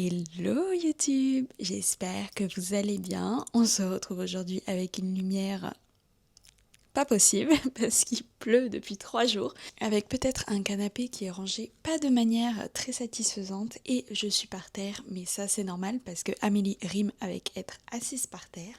Hello YouTube, j'espère que vous allez bien. On se retrouve aujourd'hui avec une lumière pas possible parce qu'il pleut depuis 3 jours, avec peut-être un canapé qui est rangé pas de manière très satisfaisante et je suis par terre, mais ça c'est normal parce que Amélie rime avec être assise par terre.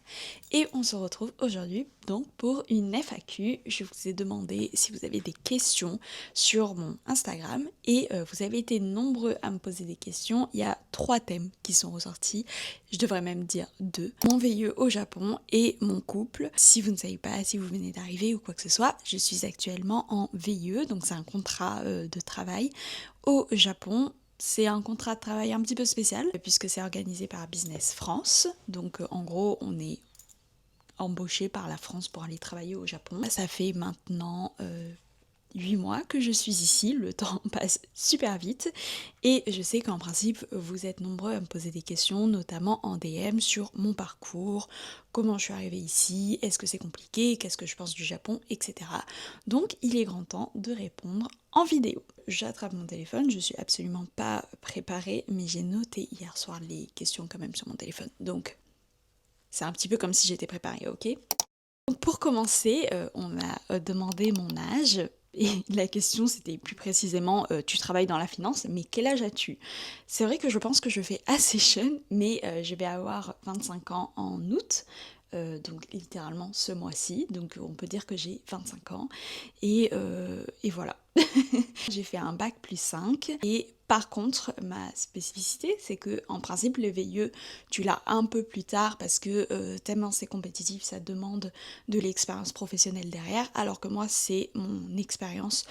Et on se retrouve aujourd'hui donc pour une FAQ. Je vous ai demandé si vous avez des questions sur mon Instagram et vous avez été nombreux à me poser des questions. Il y a 3 thèmes qui sont ressortis, je devrais même dire 2. Mon VIE au Japon et mon couple. Si vous ne savez pas, si vous venez d'arriver ou quoi que ce soit, je suis actuellement en VIE, donc c'est un contrat de travail au Japon. C'est un contrat de travail un petit peu spécial puisque c'est organisé par Business France. Donc en gros, on est embauché par la France pour aller travailler au Japon. Ça fait maintenant 8 mois que je suis ici, le temps passe super vite et je sais qu'en principe vous êtes nombreux à me poser des questions, notamment en DM sur mon parcours, comment je suis arrivée ici, est-ce que c'est compliqué, qu'est-ce que je pense du Japon, etc. Donc il est grand temps de répondre en vidéo. J'attrape mon téléphone, je suis absolument pas préparée, mais j'ai noté hier soir les questions quand même sur mon téléphone, donc c'est un petit peu comme si j'étais préparée, ok? Donc pour commencer, on m'a demandé mon âge. Et la question c'était plus précisément tu travailles dans la finance, mais quel âge as-tu? C'est vrai que je pense que je fais assez jeune, mais je vais avoir 25 ans en août, donc littéralement ce mois-ci, donc on peut dire que j'ai 25 ans, et voilà. J'ai fait un bac plus 5 et par contre ma spécificité c'est que en principe le VIE tu l'as un peu plus tard parce que tellement c'est compétitif ça demande de l'expérience professionnelle derrière, alors que moi c'est mon expérience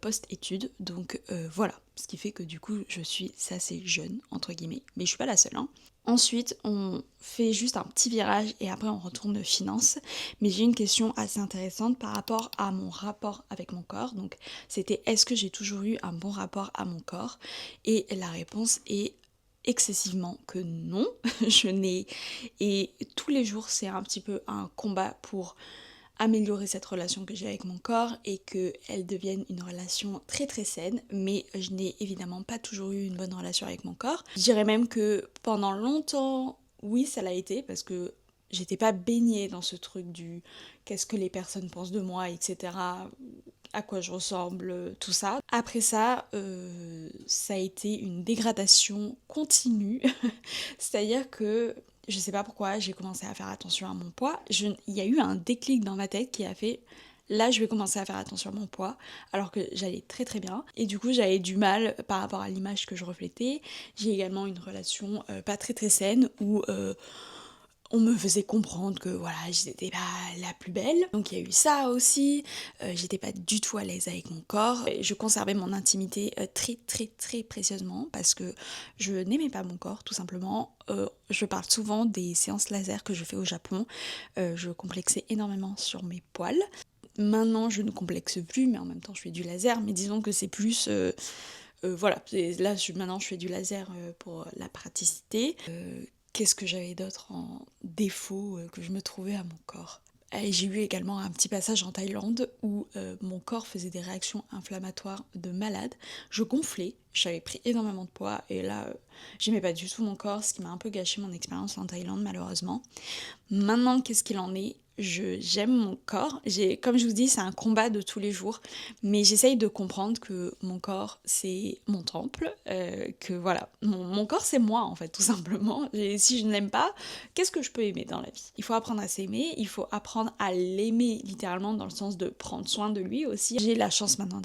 post-études, donc voilà, ce qui fait que du coup je suis assez jeune entre guillemets, mais je suis pas la seule, hein. Ensuite, on fait juste un petit virage et après on retourne de finance. Mais j'ai une question assez intéressante par rapport à mon rapport avec mon corps. Donc, c'était est-ce que j'ai toujours eu un bon rapport à mon corps? Et la réponse est excessivement que non. Je n'ai... Et tous les jours, c'est un petit peu un combat pour améliorer cette relation que j'ai avec mon corps et qu'elle devienne une relation très très saine, mais je n'ai évidemment pas toujours eu une bonne relation avec mon corps. Je dirais même que pendant longtemps, oui, ça l'a été parce que j'étais pas baignée dans ce truc du qu'est-ce que les personnes pensent de moi, etc., à quoi je ressemble, tout ça. Après ça, ça a été une dégradation continue, c'est-à-dire que je sais pas pourquoi, j'ai commencé à faire attention à mon poids. Il y a eu un déclic dans ma tête qui a fait là je vais commencer à faire attention à mon poids, alors que j'allais très très bien. Et du coup j'avais du mal par rapport à l'image que je reflétais. J'ai également une relation pas très très saine où on me faisait comprendre que voilà, j'étais pas la plus belle. Donc il y a eu ça aussi. J'étais pas du tout à l'aise avec mon corps. Et je conservais mon intimité très très très précieusement parce que je n'aimais pas mon corps tout simplement. Je parle souvent des séances laser que je fais au Japon. Je complexais énormément sur mes poils. Maintenant je ne complexe plus, mais en même temps je fais du laser. Mais disons que c'est plus... voilà, là maintenant je fais du laser pour la praticité. Qu'est-ce que j'avais d'autre en défaut que je me trouvais à mon corps? Et j'ai eu également un petit passage en Thaïlande où mon corps faisait des réactions inflammatoires de malade. Je gonflais, j'avais pris énormément de poids et là, j'aimais pas du tout mon corps, ce qui m'a un peu gâché mon expérience en Thaïlande malheureusement. Maintenant, qu'est-ce qu'il en est? J'aime mon corps. Comme je vous dis, c'est un combat de tous les jours, mais j'essaye de comprendre que mon corps c'est mon temple, que voilà, mon corps c'est moi en fait, tout simplement. Et si je ne l'aime pas, qu'est-ce que je peux aimer dans la vie? Il faut apprendre à s'aimer, il faut apprendre à l'aimer littéralement dans le sens de prendre soin de lui aussi. J'ai la chance maintenant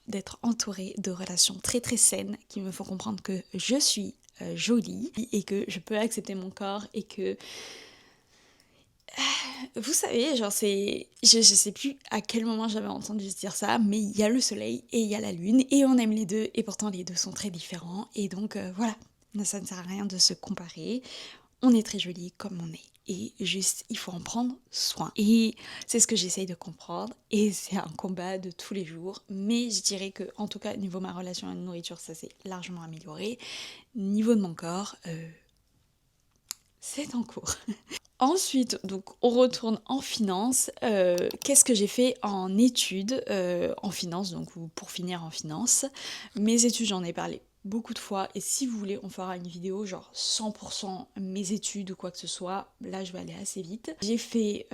d'être entourée de relations très très saines qui me font comprendre que je suis jolie et que je peux accepter mon corps et que vous savez, genre c'est... Je sais plus à quel moment j'avais entendu se dire ça, mais il y a le soleil et il y a la lune, et on aime les deux, et pourtant les deux sont très différents, et donc voilà, ça ne sert à rien de se comparer, on est très jolis comme on est, et juste, il faut en prendre soin. Et c'est ce que j'essaye de comprendre, et c'est un combat de tous les jours, mais je dirais que, en tout cas, niveau ma relation à la nourriture, ça s'est largement amélioré. Niveau de mon corps, c'est en cours. Ensuite, donc on retourne en finance. Qu'est-ce que j'ai fait en études en finance, donc ou pour finir en finance? Mes études, j'en ai parlé beaucoup de fois et si vous voulez on fera une vidéo genre 100% mes études ou quoi que ce soit, là je vais aller assez vite. J'ai fait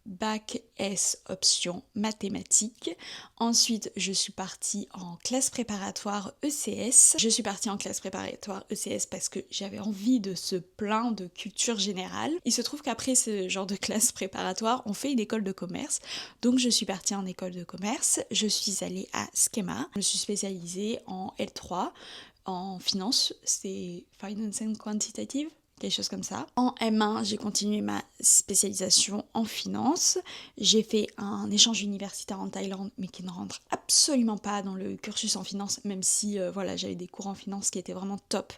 bac S option mathématiques, ensuite je suis partie en classe préparatoire ECS. Je suis partie en classe préparatoire ECS parce que j'avais envie de se plaindre de culture générale. Il se trouve qu'après ce genre de classe préparatoire on fait une école de commerce, donc je suis partie en école de commerce, je suis allée à Schema, je me suis spécialisée en L3 en finance, c'est Finance and Quantitative, quelque chose comme ça. En M1, j'ai continué ma spécialisation en finance. J'ai fait un échange universitaire en Thaïlande, mais qui ne rentre absolument pas dans le cursus en finance, même si voilà, j'avais des cours en finance qui étaient vraiment top,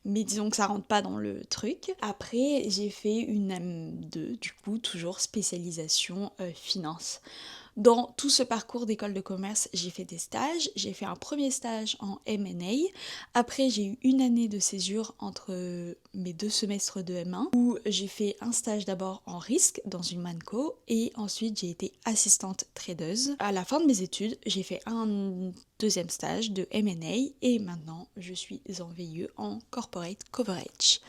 mais disons que ça rentre pas dans le truc. Après, j'ai fait une M2, du coup, toujours spécialisation finance. Dans tout ce parcours d'école de commerce, j'ai fait des stages. J'ai fait un premier stage en M&A. Après, j'ai eu une année de césure entre mes 2 semestres de M1 où j'ai fait un stage d'abord en risque dans une manco et ensuite j'ai été assistante tradeuse. À la fin de mes études, j'ai fait un deuxième stage de M&A et maintenant je suis en VIE en corporate coverage.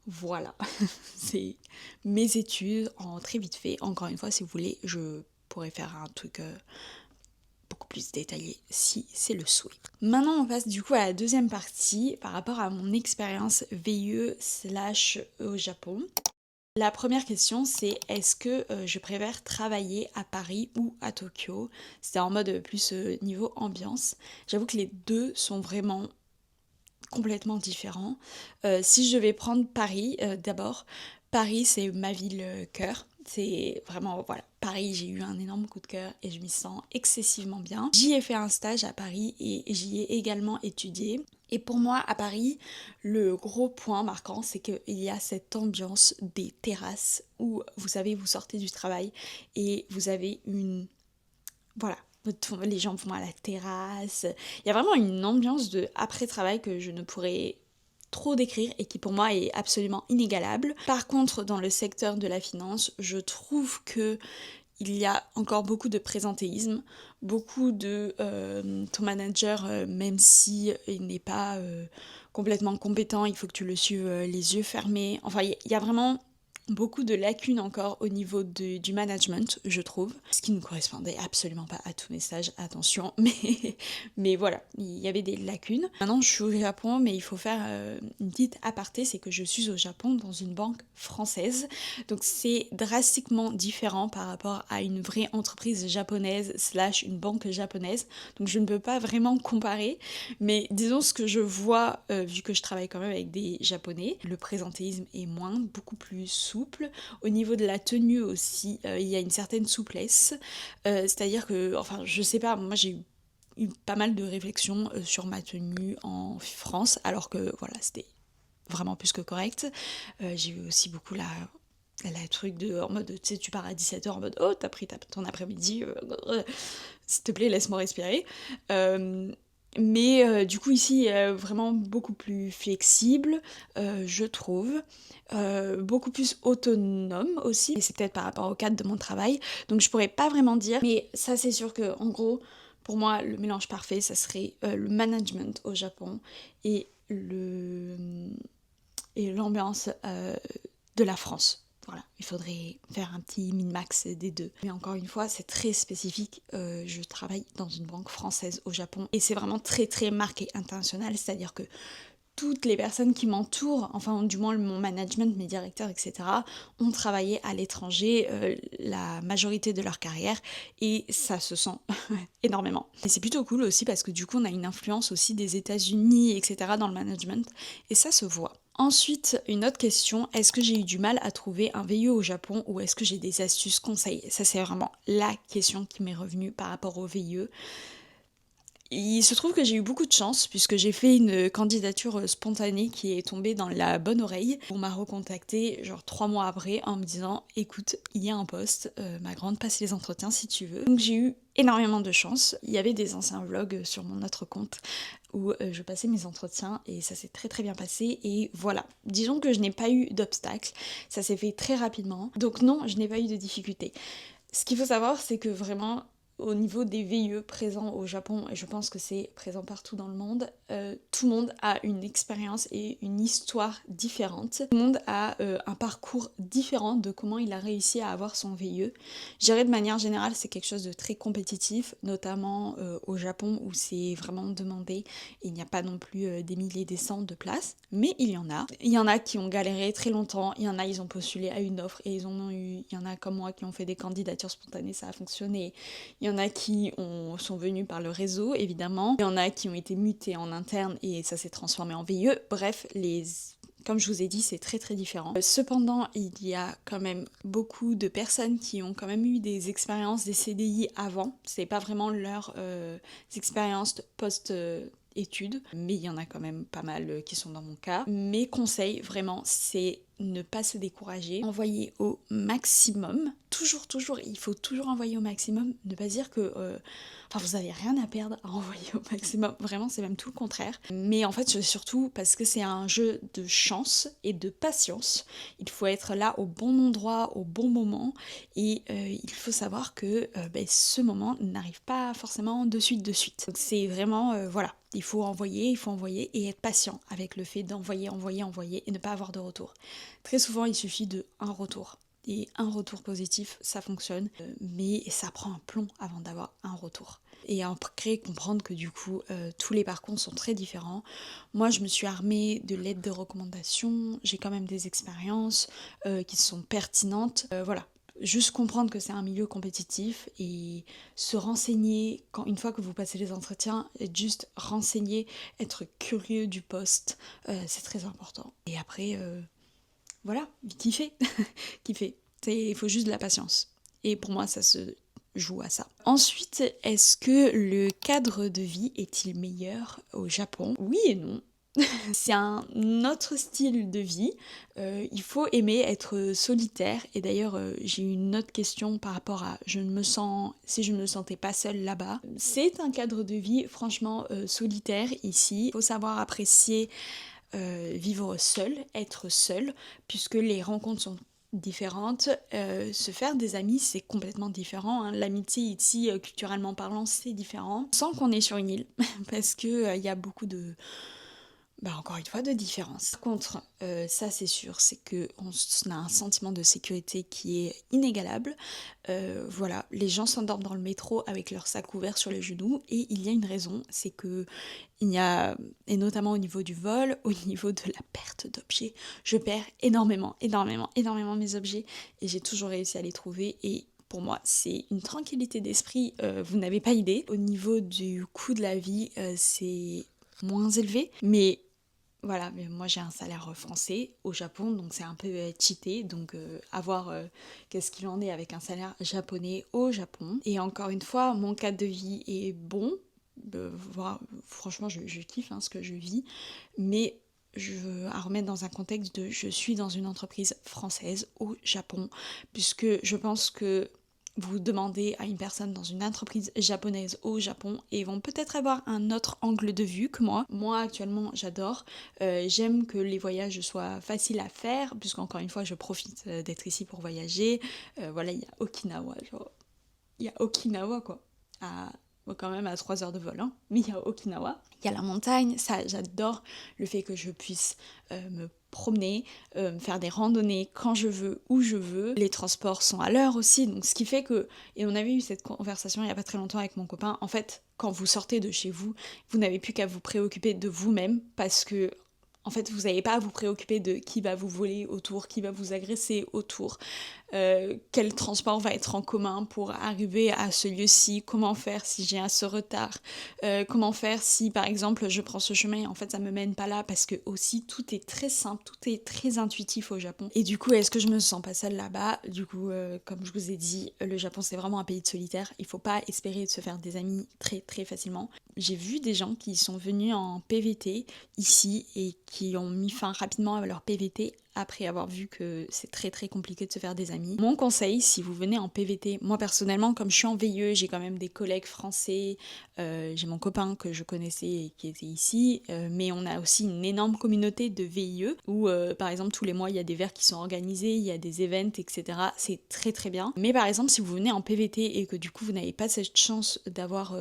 Voilà, c'est mes études en très vite fait. Encore une fois, si vous voulez, je pourrais faire un truc beaucoup plus détaillé si c'est le souhait. Maintenant, on passe du coup à la deuxième partie par rapport à mon expérience VIE / au Japon. La première question, c'est est-ce que je préfère travailler à Paris ou à Tokyo? C'était en mode plus niveau ambiance. J'avoue que les deux sont vraiment complètement différents. Si je vais prendre Paris d'abord, Paris c'est ma ville cœur. C'est vraiment, voilà, Paris, j'ai eu un énorme coup de cœur et je m'y sens excessivement bien. J'y ai fait un stage à Paris et j'y ai également étudié. Et pour moi, à Paris, le gros point marquant, c'est qu'il y a cette ambiance des terrasses où, vous savez, vous sortez du travail et vous avez une... Voilà, les gens vont à la terrasse. Il y a vraiment une ambiance de après-travail que je ne pourrais trop décrire et qui pour moi est absolument inégalable. Par contre, dans le secteur de la finance, je trouve que il y a encore beaucoup de présentéisme, beaucoup de ton manager, même si il n'est pas complètement compétent, il faut que tu le suives les yeux fermés. Enfin, il y a vraiment beaucoup de lacunes encore au niveau du management, je trouve, ce qui ne correspondait absolument pas à tous mes stages, attention, mais voilà, il y avait des lacunes. Maintenant, je suis au Japon, mais il faut faire une petite aparté, c'est que je suis au Japon dans une banque française, donc c'est drastiquement différent par rapport à une vraie entreprise japonaise / une banque japonaise, donc je ne peux pas vraiment comparer, mais disons ce que je vois, vu que je travaille quand même avec des Japonais, le présentéisme est beaucoup plus souple. Au niveau de la tenue aussi, il y a une certaine souplesse. C'est-à-dire que, enfin, je sais pas, moi j'ai eu pas mal de réflexions sur ma tenue en France, alors que voilà, c'était vraiment plus que correct. J'ai eu aussi beaucoup la truc de en mode, tu sais, tu pars à 17h en mode oh, t'as pris ton après-midi, s'il te plaît, laisse-moi respirer. Mais du coup ici vraiment beaucoup plus flexible, je trouve, beaucoup plus autonome aussi, et c'est peut-être par rapport au cadre de mon travail, donc je pourrais pas vraiment dire, mais ça c'est sûr que en gros, pour moi, le mélange parfait, ça serait le management au Japon et l'ambiance de la France. Voilà, il faudrait faire un petit min-max des deux. Mais encore une fois, c'est très spécifique. Je travaille dans une banque française au Japon et c'est vraiment très très marqué international, c'est-à-dire que toutes les personnes qui m'entourent, enfin du moins mon management, mes directeurs, etc., ont travaillé à l'étranger la majorité de leur carrière et ça se sent énormément. Et c'est plutôt cool aussi parce que du coup on a une influence aussi des États-Unis, etc., dans le management et ça se voit. Ensuite, une autre question, est-ce que j'ai eu du mal à trouver un VIE au Japon ou est-ce que j'ai des astuces, conseils? Ça c'est vraiment la question qui m'est revenue par rapport au VIE. Il se trouve que j'ai eu beaucoup de chance puisque j'ai fait une candidature spontanée qui est tombée dans la bonne oreille. On m'a recontacté genre 3 mois après en me disant écoute, il y a un poste, ma grande, passe les entretiens si tu veux. Donc j'ai eu énormément de chance. Il y avait des anciens vlogs sur mon autre compte où je passais mes entretiens et ça s'est très très bien passé et voilà. Disons que je n'ai pas eu d'obstacles, ça s'est fait très rapidement. Donc non, je n'ai pas eu de difficultés. Ce qu'il faut savoir, c'est que vraiment au niveau des VIE présents au Japon, et je pense que c'est présent partout dans le monde, tout le monde a une expérience et une histoire différente. Tout le monde a un parcours différent de comment il a réussi à avoir son VIE. Je dirais de manière générale, c'est quelque chose de très compétitif, notamment au Japon où c'est vraiment demandé. Il n'y a pas non plus des milliers, des cents de places, mais il y en a. Il y en a qui ont galéré très longtemps, il y en a, ils ont postulé à une offre et ils en ont eu. Il y en a comme moi qui ont fait des candidatures spontanées, ça a fonctionné. Il y en a qui sont venus par le réseau, évidemment. Il y en a qui ont été mutés en interne et ça s'est transformé en VIE. Bref, comme je vous ai dit, c'est très très différent. Cependant, il y a quand même beaucoup de personnes qui ont quand même eu des expériences, des CDI avant. C'est pas vraiment leurs expériences post-études, mais il y en a quand même pas mal qui sont dans mon cas. Mes conseils, vraiment, c'est ne pas se décourager, envoyer au maximum. Toujours, il faut toujours envoyer au maximum. Ne pas dire que vous avez rien à perdre à envoyer au maximum. Vraiment, c'est même tout le contraire. Mais en fait, surtout parce que c'est un jeu de chance et de patience. Il faut être là au bon endroit, au bon moment. Et il faut savoir que ce moment n'arrive pas forcément de suite. Donc c'est vraiment, voilà. Il faut envoyer et être patient avec le fait d'envoyer et ne pas avoir de retour. Très souvent, il suffit de un retour. Et un retour positif, ça fonctionne, mais ça prend un plomb avant d'avoir un retour. Et après, comprendre que du coup, tous les parcours sont très différents. Moi, je me suis armée de lettres de recommandation, j'ai quand même des expériences qui sont pertinentes. Voilà, juste comprendre que c'est un milieu compétitif et se renseigner, une fois que vous passez les entretiens, être juste renseigné, être curieux du poste, c'est très important. Et après, voilà, kiffer. Kiffer. Il faut juste de la patience. Et pour moi, ça se joue à ça. Ensuite, est-ce que le cadre de vie est-il meilleur au Japon? Oui et non. C'est un autre style de vie. Il faut aimer être solitaire. Et d'ailleurs, j'ai une autre question par rapport à si je ne me sentais pas seule là-bas. C'est un cadre de vie franchement solitaire ici. Il faut savoir apprécier vivre seul, être seul, puisque les rencontres sont différentes. Se faire des amis, c'est complètement différent. Hein. L'amitié ici, culturellement parlant, c'est différent. Sans qu'on est sur une île, parce que y a beaucoup de encore une fois, de différence. Par contre, ça c'est sûr, c'est qu'on a un sentiment de sécurité qui est inégalable. Voilà, les gens s'endorment dans le métro avec leur sac ouvert sur les genoux et il y a une raison, c'est que il y a, et notamment au niveau du vol, au niveau de la perte d'objets, je perds énormément mes objets et j'ai toujours réussi à les trouver et pour moi, c'est une tranquillité d'esprit, vous n'avez pas idée. Au niveau du coût de la vie, c'est moins élevé, mais voilà, mais moi j'ai un salaire français au Japon, donc c'est un peu cheaté, donc à voir qu'est-ce qu'il en est avec un salaire japonais au Japon. Et encore une fois, mon cadre de vie est bon, voilà, franchement je kiffe ce que je vis, mais à remettre dans un contexte de je suis dans une entreprise française au Japon, puisque je pense que vous demandez à une personne dans une entreprise japonaise au Japon et ils vont peut-être avoir un autre angle de vue que moi. Moi actuellement j'adore, j'aime que les voyages soient faciles à faire puisqu'encore une fois je profite d'être ici pour voyager. Voilà, il y a Okinawa, il y a Okinawa quoi, quand même à 3 heures de vol, mais il y a Okinawa. Il y a la montagne, ça j'adore le fait que je puisse me promener, faire des randonnées quand je veux, où je veux. Les transports sont à l'heure aussi, donc ce qui fait que, et on avait eu cette conversation il n'y a pas très longtemps avec mon copain, en fait, quand vous sortez de chez vous, vous n'avez plus qu'à vous préoccuper de vous-même parce que en fait, vous n'avez pas à vous préoccuper de qui va vous voler autour, qui va vous agresser autour, quel transport va être en commun pour arriver à ce lieu-ci, comment faire si j'ai ce retard, comment faire si par exemple je prends ce chemin et en fait ça me mène pas là parce que aussi tout est très simple, tout est très intuitif au Japon. Et du coup, est-ce que je me sens pas seule là-bas? Du coup, comme je vous ai dit, le Japon c'est vraiment un pays de solitaire, il faut pas espérer de se faire des amis très très facilement. J'ai vu des gens qui sont venus en PVT ici et qui ont mis fin rapidement à leur PVT après avoir vu que c'est très très compliqué de se faire des amis. Mon conseil, si vous venez en PVT, moi personnellement, comme je suis en VIE, j'ai quand même des collègues français, j'ai mon copain que je connaissais et qui était ici, mais on a aussi une énorme communauté de VIE où par exemple tous les mois il y a des verres qui sont organisés, il y a des events, etc. C'est très très bien. Mais par exemple si vous venez en PVT et que du coup vous n'avez pas cette chance d'avoir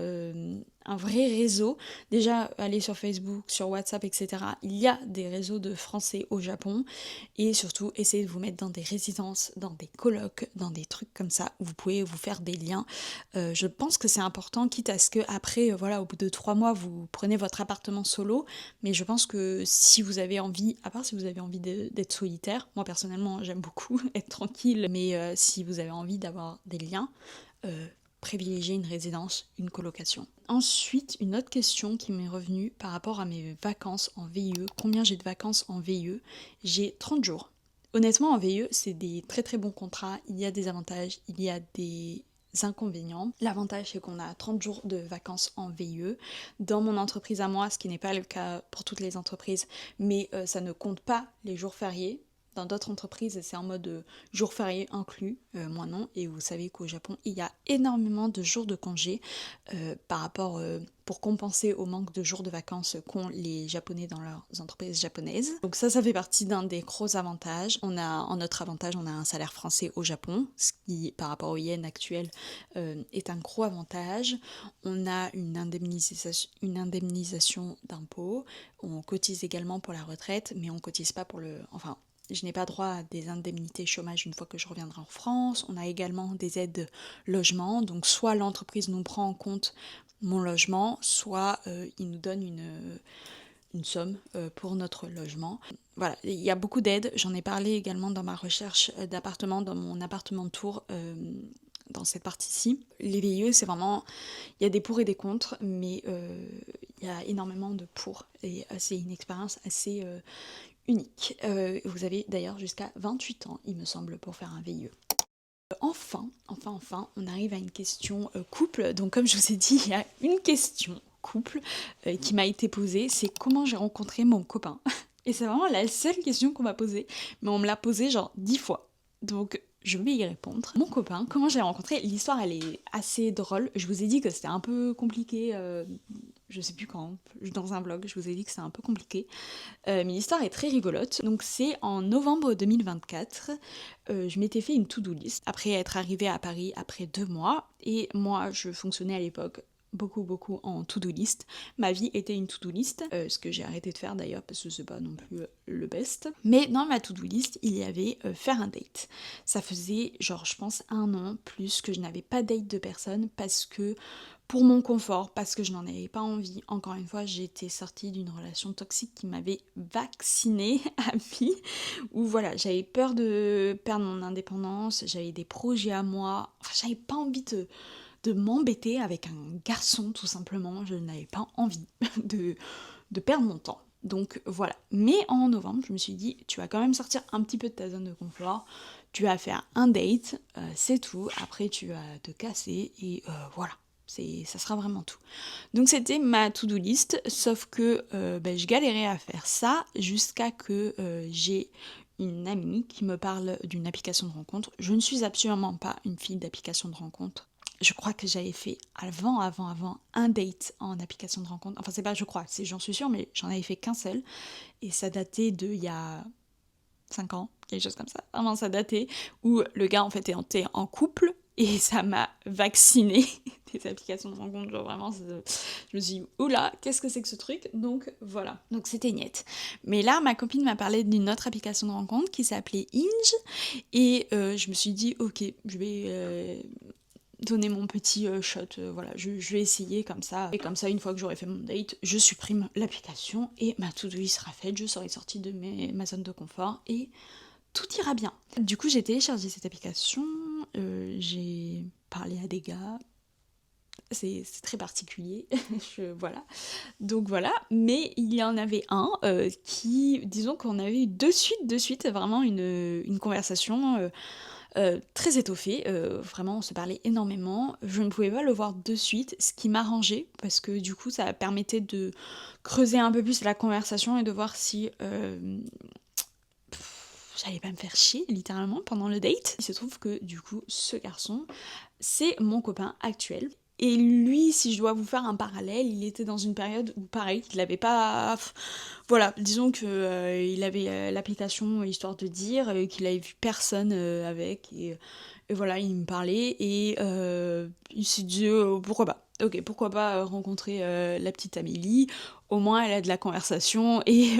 un vrai réseau, déjà allez sur Facebook, sur WhatsApp, etc. Il y a des réseaux de Français au Japon et surtout essayez de vous mettre dans des résidences, dans des colocs, dans des trucs comme ça où vous pouvez vous faire des liens. Je pense que c'est important, quitte à ce que après, voilà, au bout de 3 mois, vous prenez votre appartement solo, mais je pense que si vous avez envie, à part si vous avez envie d'être solitaire, moi personnellement j'aime beaucoup être tranquille, mais si vous avez envie d'avoir des liens, privilégier une résidence, une colocation. Ensuite, une autre question qui m'est revenue par rapport à mes vacances en VIE. Combien j'ai de vacances en VIE? J'ai 30 jours. Honnêtement, en VIE, c'est des très très bons contrats. Il y a des avantages, il y a des inconvénients. L'avantage, c'est qu'on a 30 jours de vacances en VIE. Dans mon entreprise à moi, ce qui n'est pas le cas pour toutes les entreprises, mais ça ne compte pas les jours fériés. Dans d'autres entreprises, c'est en mode jours fériés inclus, moi non. Et vous savez qu'au Japon, il y a énormément de jours de congé par rapport pour compenser au manque de jours de vacances qu'ont les Japonais dans leurs entreprises japonaises. Donc ça fait partie d'un des gros avantages. En notre avantage, on a un salaire français au Japon, ce qui, par rapport au yen actuel, est un gros avantage. On a une indemnisation d'impôts. On cotise également pour la retraite, mais on cotise pas pour le... Enfin, je n'ai pas droit à des indemnités chômage une fois que je reviendrai en France. On a également des aides logement, donc soit l'entreprise nous prend en compte mon logement, soit il nous donne une somme pour notre logement. Voilà, il y a beaucoup d'aides. J'en ai parlé également dans ma recherche d'appartement, dans mon appartement tour. Dans cette partie-ci. Les VIE, c'est vraiment... Il y a des pour et des contre, mais il y a énormément de pour. Et c'est une expérience assez unique. Vous avez d'ailleurs jusqu'à 28 ans, il me semble, pour faire un VIE. Enfin, on arrive à une question couple. Donc comme je vous ai dit, il y a une question couple qui m'a été posée, c'est comment j'ai rencontré mon copain. Et c'est vraiment la seule question qu'on m'a posée, mais on me l'a posée genre 10 fois. Donc je vais y répondre. Mon copain, comment j'ai rencontré? L'histoire, elle est assez drôle. Je vous ai dit que c'était un peu compliqué, je sais plus quand, dans un vlog, je vous ai dit que c'était un peu compliqué. Mais l'histoire est très rigolote. Donc c'est en novembre 2024, je m'étais fait une to-do list après être arrivée à Paris après 2 mois. Et moi, je fonctionnais à l'époque beaucoup en to-do list. Ma vie était une to-do list, ce que j'ai arrêté de faire d'ailleurs parce que c'est pas non plus le best. Mais dans ma to-do list, il y avait faire un date. Ça faisait genre je pense 1 an plus que je n'avais pas date de personne parce que pour mon confort, parce que je n'en avais pas envie. Encore une fois, j'étais sortie d'une relation toxique qui m'avait vaccinée à vie, où voilà, j'avais peur de perdre mon indépendance, j'avais des projets à moi, enfin, j'avais pas envie de m'embêter avec un garçon tout simplement, je n'avais pas envie de perdre mon temps. Donc voilà. Mais en novembre, je me suis dit, tu vas quand même sortir un petit peu de ta zone de confort, tu vas faire un date, c'est tout, après tu vas te casser et voilà. Ça sera vraiment tout. Donc c'était ma to-do list, sauf que je galérais à faire ça jusqu'à que j'ai une amie qui me parle d'une application de rencontre. Je ne suis absolument pas une fille d'application de rencontre. Je crois que j'avais fait avant un date en application de rencontre. Enfin c'est pas je crois, j'en suis sûre, mais j'en avais fait qu'un seul. Et ça datait de il y a 5 ans, quelque chose comme ça. Vraiment ça datait, où le gars en fait était en couple. Et ça m'a vaccinée des applications de rencontre, genre vraiment, je me suis dit, oula, qu'est-ce que c'est que ce truc? Donc voilà, donc c'était niette. Mais là, ma copine m'a parlé d'une autre application de rencontre qui s'appelait Hinge, et je me suis dit, ok, je vais donner mon petit shot, voilà, je vais essayer comme ça, et comme ça, une fois que j'aurai fait mon date, je supprime l'application, et ma to-do list sera faite, je serai sortie de ma zone de confort, et tout ira bien. Du coup, j'ai téléchargé cette application, j'ai parlé à des gars, c'est très particulier, voilà. Donc voilà, mais il y en avait un qui, disons qu'on avait eu de suite, vraiment une conversation très étoffée, vraiment on se parlait énormément, je ne pouvais pas le voir de suite, ce qui m'arrangeait, parce que du coup ça permettait de creuser un peu plus la conversation et de voir si j'allais pas me faire chier littéralement pendant le date. Il se trouve que du coup ce garçon c'est mon copain actuel. Et lui, si je dois vous faire un parallèle, il était dans une période où pareil, il avait pas... Voilà, disons que il avait l'application histoire de dire, qu'il avait vu personne avec, et voilà, il me parlait, et il s'est dit pourquoi pas. Ok, pourquoi pas rencontrer la petite Amélie, au moins elle a de la conversation, et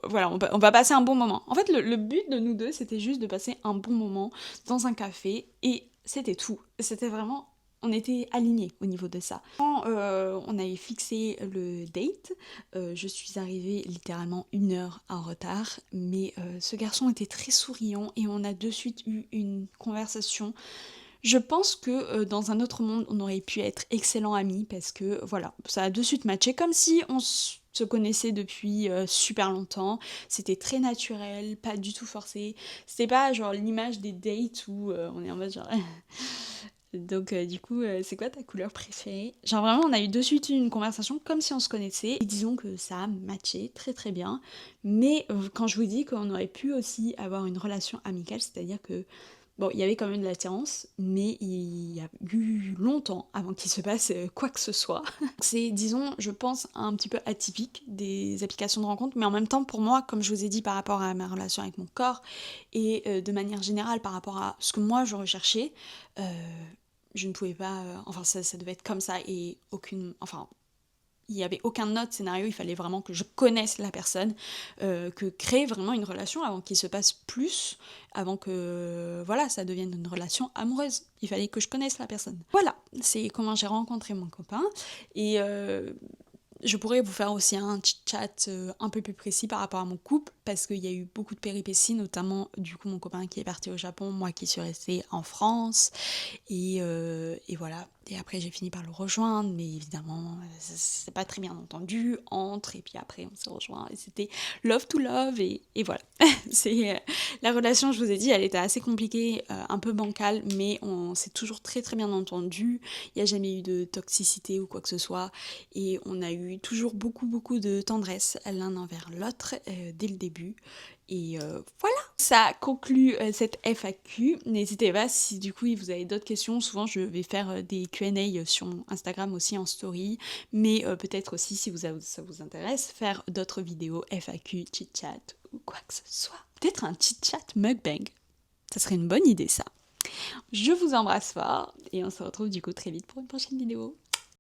voilà, on va passer un bon moment. En fait, le but de nous deux, c'était juste de passer un bon moment dans un café, et c'était tout. C'était vraiment... On était alignés au niveau de ça. Quand on avait fixé le date, je suis arrivée littéralement 1 heure en retard, mais ce garçon était très souriant et on a de suite eu une conversation. Je pense que dans un autre monde, on aurait pu être excellents amis parce que voilà, ça a de suite matché comme si on se connaissait depuis super longtemps. C'était très naturel, pas du tout forcé. C'était pas genre l'image des dates où on est en mode genre... Donc du coup, c'est quoi ta couleur préférée? Genre vraiment, on a eu de suite une conversation comme si on se connaissait. Et disons que ça a matché très très bien. Mais quand je vous dis qu'on aurait pu aussi avoir une relation amicale, c'est-à-dire que, bon, il y avait quand même de l'attirance, mais il y a eu longtemps avant qu'il se passe quoi que ce soit. C'est, disons, je pense, un petit peu atypique des applications de rencontre, mais en même temps, pour moi, comme je vous ai dit par rapport à ma relation avec mon corps, et de manière générale par rapport à ce que moi je recherchais, euh, je ne pouvais pas... enfin, ça devait être comme ça et aucune... Enfin, il n'y avait aucun autre scénario, il fallait vraiment que je connaisse la personne, que créer vraiment une relation avant qu'il se passe plus, avant que voilà, ça devienne une relation amoureuse. Il fallait que je connaisse la personne. Voilà, c'est comment j'ai rencontré mon copain. Et je pourrais vous faire aussi un petit chat un peu plus précis par rapport à mon couple, parce qu'il y a eu beaucoup de péripéties, notamment du coup mon copain qui est parti au Japon, moi qui suis restée en France, et voilà. Et après j'ai fini par le rejoindre, mais évidemment c'est pas très bien entendu, entre, et puis après on s'est rejoint, et c'était love to love, et voilà. C'est la relation, je vous ai dit, elle était assez compliquée, un peu bancale, mais on s'est toujours très très bien entendu, il n'y a jamais eu de toxicité ou quoi que ce soit, et on a eu toujours beaucoup beaucoup de tendresse l'un envers l'autre dès le début. Et voilà, ça conclut cette FAQ. N'hésitez pas si du coup vous avez d'autres questions. Souvent je vais faire des Q&A sur mon Instagram aussi en story, mais peut-être aussi si ça vous intéresse, faire d'autres vidéos FAQ, chit-chat ou quoi que ce soit. Peut-être un chit-chat mukbang. Ça serait une bonne idée ça. Je vous embrasse fort et on se retrouve du coup très vite pour une prochaine vidéo.